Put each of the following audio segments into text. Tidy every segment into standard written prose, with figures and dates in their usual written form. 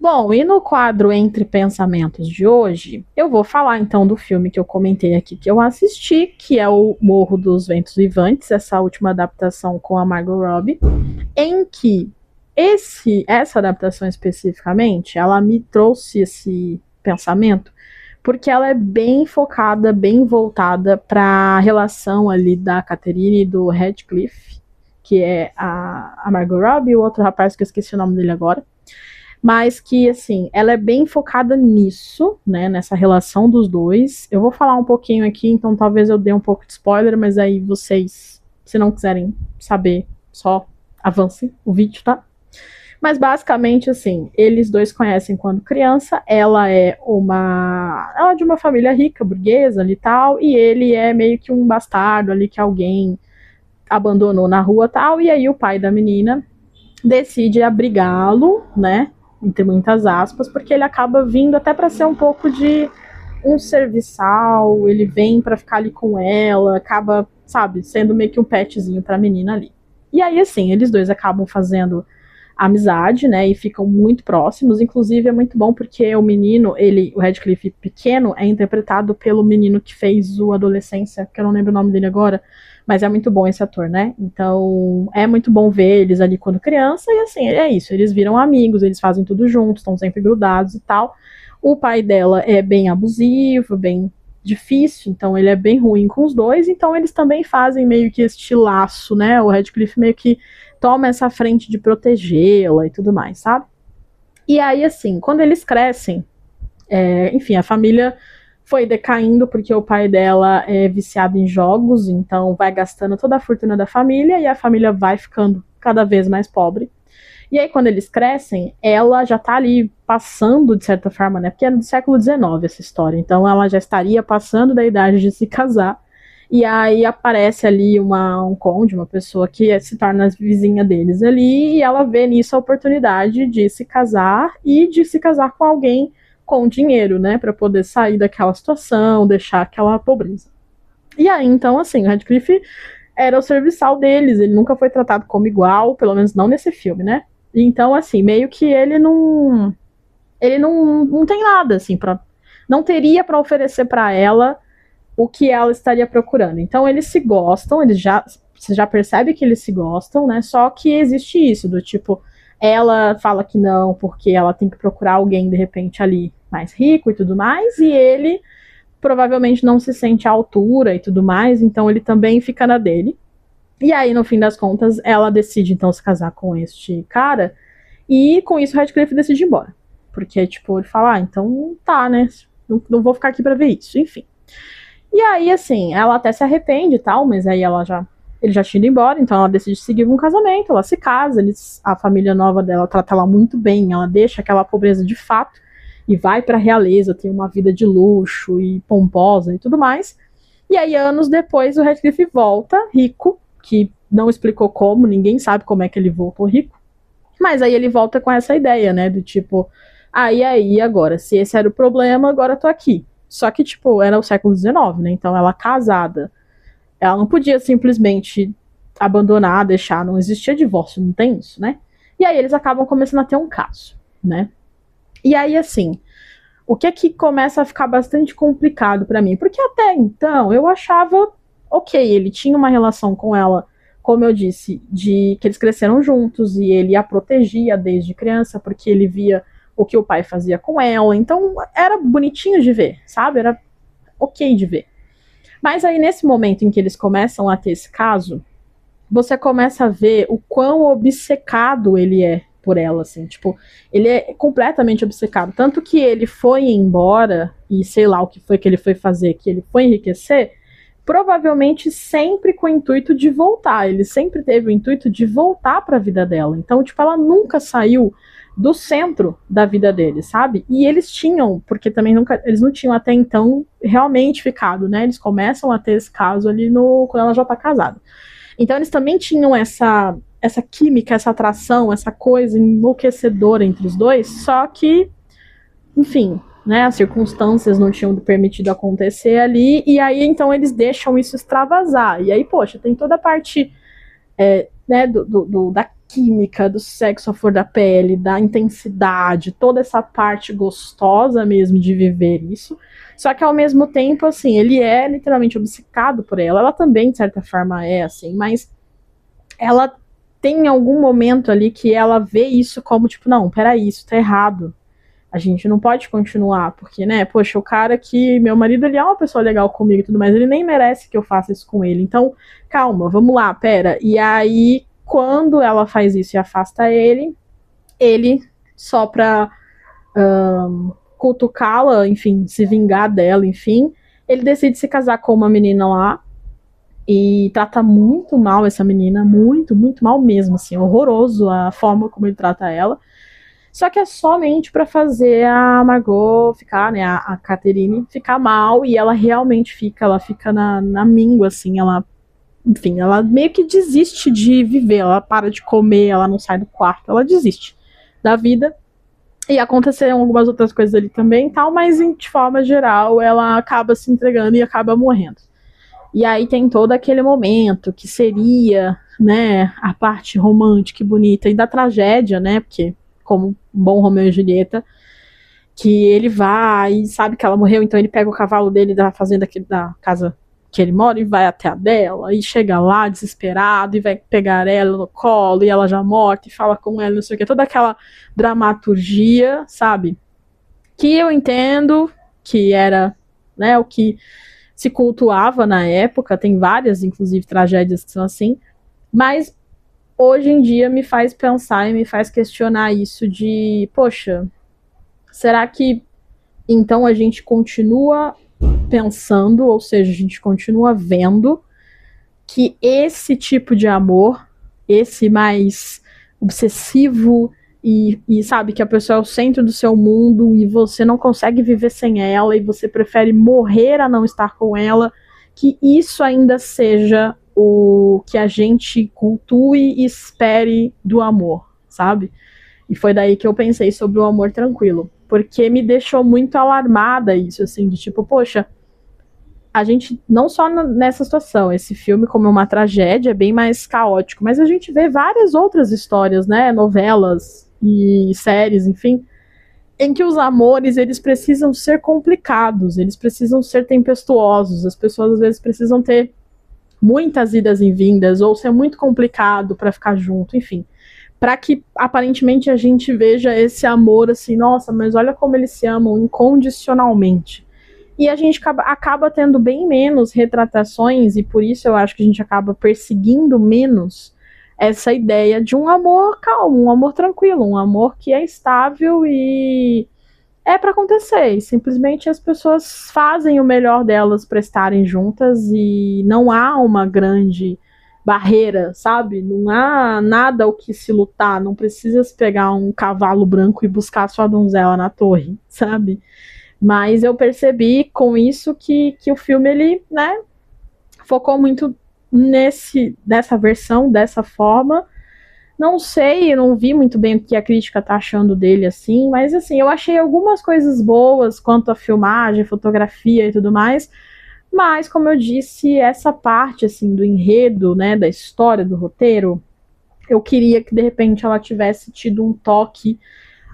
Bom, e no quadro Entre Pensamentos de hoje, eu vou falar então do filme que eu comentei aqui que eu assisti, que é o Morro dos Ventos Vivantes, essa última adaptação com a Margot Robbie, em que essa adaptação especificamente, ela me trouxe esse pensamento, porque ela é bem focada, bem voltada para a relação ali da Catherine e do Radcliffe, que é a Margot Robbie, e o outro rapaz que eu esqueci o nome dele agora, mas que, assim, ela é bem focada nisso, né, nessa relação dos dois. Eu vou falar um pouquinho aqui, então talvez eu dê um pouco de spoiler, mas aí vocês, se não quiserem saber, só avancem o vídeo, tá? Mas basicamente, assim, eles dois conhecem quando criança, ela é de uma família rica, burguesa ali e tal, e ele é meio que um bastardo ali que alguém abandonou na rua e tal, e aí o pai da menina decide abrigá-lo, né, entre muitas aspas, porque ele acaba vindo até para ser um pouco de um serviçal, ele vem para ficar ali com ela, acaba, sabe, sendo meio que um petzinho pra menina ali. E aí, assim, eles dois acabam fazendo amizade, né, e ficam muito próximos, inclusive é muito bom porque o menino, o Radcliffe pequeno, é interpretado pelo menino que fez o Adolescência, que eu não lembro o nome dele agora, mas é muito bom esse ator, né, então é muito bom ver eles ali quando criança, e assim, é isso, eles viram amigos, eles fazem tudo juntos, estão sempre grudados e tal. O pai dela é bem abusivo, bem difícil, então ele é bem ruim com os dois, então eles também fazem meio que este laço, né, o Radcliffe meio que toma essa frente de protegê-la e tudo mais, sabe? E aí, assim, quando eles crescem, enfim, a família foi decaindo porque o pai dela é viciado em jogos, então vai gastando toda a fortuna da família e a família vai ficando cada vez mais pobre. E aí, quando eles crescem, ela já tá ali passando, de certa forma, né? Porque é do século XIX essa história, então ela já estaria passando da idade de se casar. E aí aparece ali um conde, uma pessoa que se torna vizinha deles ali, e ela vê nisso a oportunidade de se casar e de se casar com alguém com dinheiro, né, para poder sair daquela situação, deixar aquela pobreza. E aí, então, assim, o Radcliffe era o serviçal deles, ele nunca foi tratado como igual, pelo menos não nesse filme, né? Então, assim, meio que ele não tem nada, assim, não teria para oferecer para ela o que ela estaria procurando. Então eles se gostam, você já percebe que eles se gostam, né? Só que existe isso, do tipo, ela fala que não, porque ela tem que procurar alguém, de repente, ali mais rico e tudo mais, e ele provavelmente não se sente à altura e tudo mais, então ele também fica na dele. E aí, no fim das contas, ela decide, então, se casar com este cara, e com isso o Radcliffe decide ir embora. Porque, tipo, ele fala, então tá, né? Não vou ficar aqui pra ver isso, enfim. E aí, assim, ela até se arrepende e tal, mas aí ele já tinha ido embora, então ela decide seguir um casamento, ela se casa, a família nova dela trata ela muito bem, ela deixa aquela pobreza de fato e vai pra realeza, tem uma vida de luxo e pomposa e tudo mais. E aí, anos depois, o Radcliffe volta rico, que não explicou como, ninguém sabe como é que ele voltou rico, mas aí ele volta com essa ideia, né, do tipo, aí, agora, se esse era o problema, agora eu tô aqui. Só que, tipo, era o século XIX, né? Então ela casada, ela não podia simplesmente abandonar, deixar, não existia divórcio, não tem isso, né? E aí eles acabam começando a ter um caso, né? E aí, assim, o que é que começa a ficar bastante complicado pra mim? Porque até então eu achava, ok, ele tinha uma relação com ela, como eu disse, de que eles cresceram juntos e ele a protegia desde criança, porque ele via o que o pai fazia com ela, então era bonitinho de ver, sabe? Era ok de ver. Mas aí nesse momento em que eles começam a ter esse caso, você começa a ver o quão obcecado ele é por ela, assim, tipo, ele é completamente obcecado, tanto que ele foi embora, e sei lá o que foi que ele foi fazer, que ele foi enriquecer, provavelmente sempre com o intuito de voltar, ele sempre teve o intuito de voltar para a vida dela, então, tipo, ela nunca saiu do centro da vida deles, sabe? E eles tinham, porque também eles não tinham até então realmente ficado, né? Eles começam a ter esse caso ali quando ela já tá casada. Então eles também tinham essa química, essa atração, essa coisa enlouquecedora entre os dois, só que, enfim, né, as circunstâncias não tinham permitido acontecer ali, e aí então eles deixam isso extravasar. E aí, poxa, tem toda a parte né, química, do sexo à flor da pele, da intensidade, toda essa parte gostosa mesmo de viver isso. Só que ao mesmo tempo, assim, ele é literalmente obcecado por ela. Ela também, de certa forma, é assim, mas ela tem algum momento ali que ela vê isso como, tipo, não, peraí, isso tá errado. A gente não pode continuar, porque, né, poxa, o cara que, meu marido, ele é uma pessoa legal comigo e tudo mais, ele nem merece que eu faça isso com ele. Então, calma, vamos lá, pera. E aí, quando ela faz isso e afasta ele, só pra cutucá-la, enfim, se vingar dela, enfim, ele decide se casar com uma menina lá e trata muito mal essa menina, muito, muito mal mesmo, assim, horroroso a forma como ele trata ela. Só que é somente pra fazer a Margot ficar, né, a Catherine ficar mal, e ela realmente fica, ela fica na míngua, assim, ela, enfim, ela meio que desiste de viver, ela para de comer, ela não sai do quarto, ela desiste da vida. E aconteceram algumas outras coisas ali também, tal, mas de forma geral ela acaba se entregando e acaba morrendo. E aí tem todo aquele momento que seria, né, a parte romântica e bonita e da tragédia, né, porque como um bom Romeu e Julieta, que ele vai e sabe que ela morreu, então ele pega o cavalo dele da fazenda da casa que ele mora e vai até a dela, e chega lá desesperado e vai pegar ela no colo e ela já morta e fala com ela, não sei o que, toda aquela dramaturgia, sabe? Que eu entendo que era, né, o que se cultuava na época, tem várias, inclusive, tragédias que são assim, mas hoje em dia me faz pensar e me faz questionar isso de, poxa, será que então a gente continua pensando, ou seja, a gente continua vendo que esse tipo de amor, esse mais obsessivo e sabe que a pessoa é o centro do seu mundo e você não consegue viver sem ela e você prefere morrer a não estar com ela, que isso ainda seja o que a gente cultue e espere do amor, sabe? E foi daí que eu pensei sobre o amor tranquilo, porque me deixou muito alarmada isso, assim, de tipo, poxa, a gente, não só nessa situação, esse filme como uma tragédia é bem mais caótico, mas a gente vê várias outras histórias, né, novelas e séries, enfim, em que os amores, eles precisam ser complicados, eles precisam ser tempestuosos, as pessoas às vezes precisam ter muitas idas e vindas, ou ser muito complicado para ficar junto, enfim, para que aparentemente a gente veja esse amor assim, nossa, mas olha como eles se amam incondicionalmente. E a gente acaba tendo bem menos retratações, e por isso eu acho que a gente acaba perseguindo menos essa ideia de um amor calmo, um amor tranquilo, um amor que é estável e é para acontecer. E simplesmente as pessoas fazem o melhor delas para estarem juntas e não há uma grande barreira, sabe? Não há nada o que se lutar, não precisa se pegar um cavalo branco e buscar sua donzela na torre, sabe? Mas eu percebi com isso que o filme, ele, né, focou muito nessa versão, dessa forma. Não sei, eu não vi muito bem o que a crítica tá achando dele, assim, mas assim, eu achei algumas coisas boas quanto a filmagem, fotografia e tudo mais, mas, como eu disse, essa parte, assim, do enredo, né, da história, do roteiro, eu queria que, de repente, ela tivesse tido um toque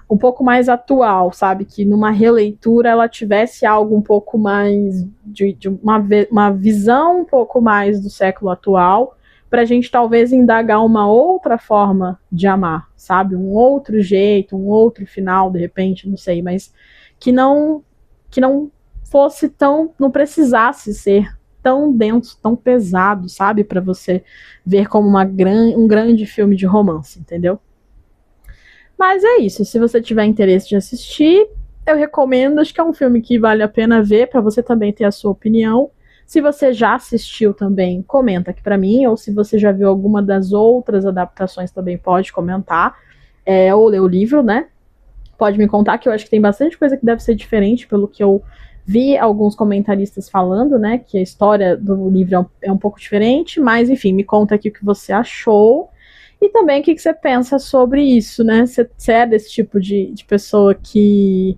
um pouco mais atual, sabe? Que numa releitura ela tivesse algo um pouco mais de uma visão um pouco mais do século atual, para a gente talvez indagar uma outra forma de amar, sabe? Um outro jeito, um outro final, de repente, não sei, mas que não fosse tão, não precisasse ser tão denso, tão pesado, sabe? Para você ver como um grande filme de romance, entendeu? Mas é isso, se você tiver interesse de assistir, eu recomendo, acho que é um filme que vale a pena ver, para você também ter a sua opinião. Se você já assistiu também, comenta aqui para mim, ou se você já viu alguma das outras adaptações também pode comentar, ou ler o livro, né? Pode me contar, que eu acho que tem bastante coisa que deve ser diferente, pelo que eu vi alguns comentaristas falando, né, que a história do livro é um pouco diferente, mas enfim, me conta aqui o que você achou. E também o que você pensa sobre isso, né? Você é desse tipo de pessoa que,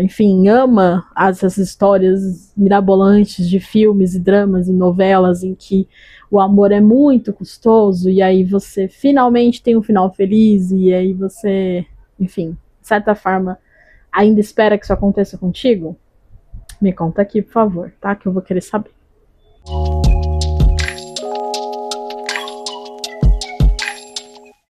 enfim, ama essas histórias mirabolantes de filmes e dramas e novelas em que o amor é muito custoso e aí você finalmente tem um final feliz e aí você, enfim, de certa forma, ainda espera que isso aconteça contigo? Me conta aqui, por favor, tá? Que eu vou querer saber.